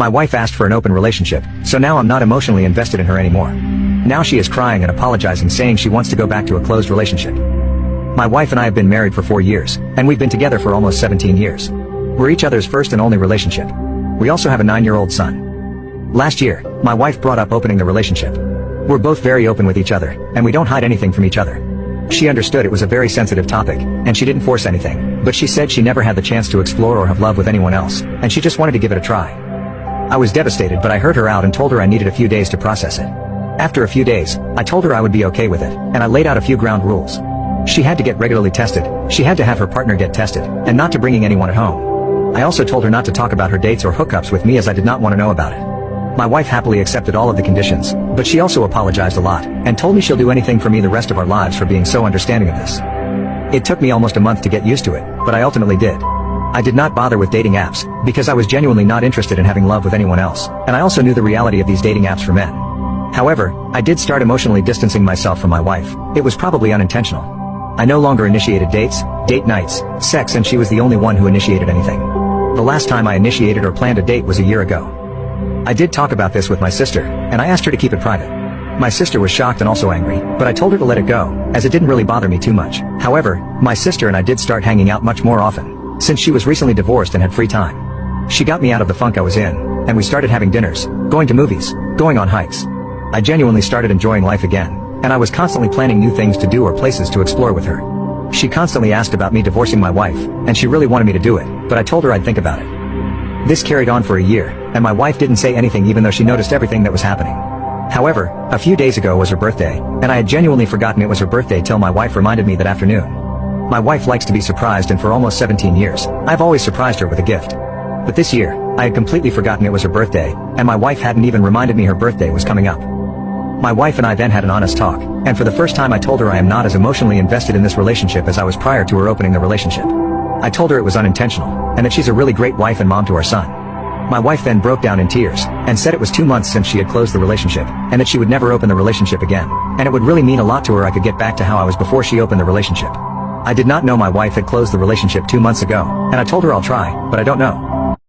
My wife asked for an open relationship, so now I'm not emotionally invested in her anymore. Now she is crying and apologizing, saying she wants to go back to a closed relationship. My wife and I have been married for 4 years, and we've been together for almost 17 years. We're each other's first and only relationship. We also have a 9-year-old son. Last year, my wife brought up opening the relationship. We're both very open with each other, and we don't hide anything from each other. She understood it was a very sensitive topic, and she didn't force anything, but she said she never had the chance to explore or have love with anyone else, and she just wanted to give it a try. I was devastated, but I heard her out and told her I needed a few days to process it. After a few days, I told her I would be okay with it, and I laid out a few ground rules. She had to get regularly tested, she had to have her partner get tested, and not to bringing anyone at home. I also told her not to talk about her dates or hookups with me, as I did not want to know about it. My wife happily accepted all of the conditions, but she also apologized a lot, and told me she'll do anything for me the rest of our lives for being so understanding of this. It took me almost a month to get used to it, but I ultimately did. I did not bother with dating apps, because I was genuinely not interested in having love with anyone else, and I also knew the reality of these dating apps for men. However, I did start emotionally distancing myself from my wife. It was probably unintentional. I no longer initiated dates, date nights, sex, and she was the only one who initiated anything. The last time I initiated or planned a date was a year ago. I did talk about this with my sister, and I asked her to keep it private. My sister was shocked and also angry, but I told her to let it go, as it didn't really bother me too much. However, my sister and I did start hanging out much more often, since she was recently divorced and had free time. She got me out of the funk I was in, and we started having dinners, going to movies, going on hikes. I genuinely started enjoying life again, and I was constantly planning new things to do or places to explore with her. She constantly asked about me divorcing my wife, and she really wanted me to do it, but I told her I'd think about it. This carried on for a year, and my wife didn't say anything even though she noticed everything that was happening. However, a few days ago was her birthday, and I had genuinely forgotten it was her birthday till my wife reminded me that afternoon. My wife likes to be surprised, and for almost 17 years, I've always surprised her with a gift. But this year, I had completely forgotten it was her birthday, and my wife hadn't even reminded me her birthday was coming up. My wife and I then had an honest talk, and for the first time I told her I am not as emotionally invested in this relationship as I was prior to her opening the relationship. I told her it was unintentional, and that she's a really great wife and mom to our son. My wife then broke down in tears, and said it was 2 months since she had closed the relationship, and that she would never open the relationship again, and it would really mean a lot to her I could get back to how I was before she opened the relationship. I did not know my wife had closed the relationship 2 months ago, and I told her I'll try, but I don't know.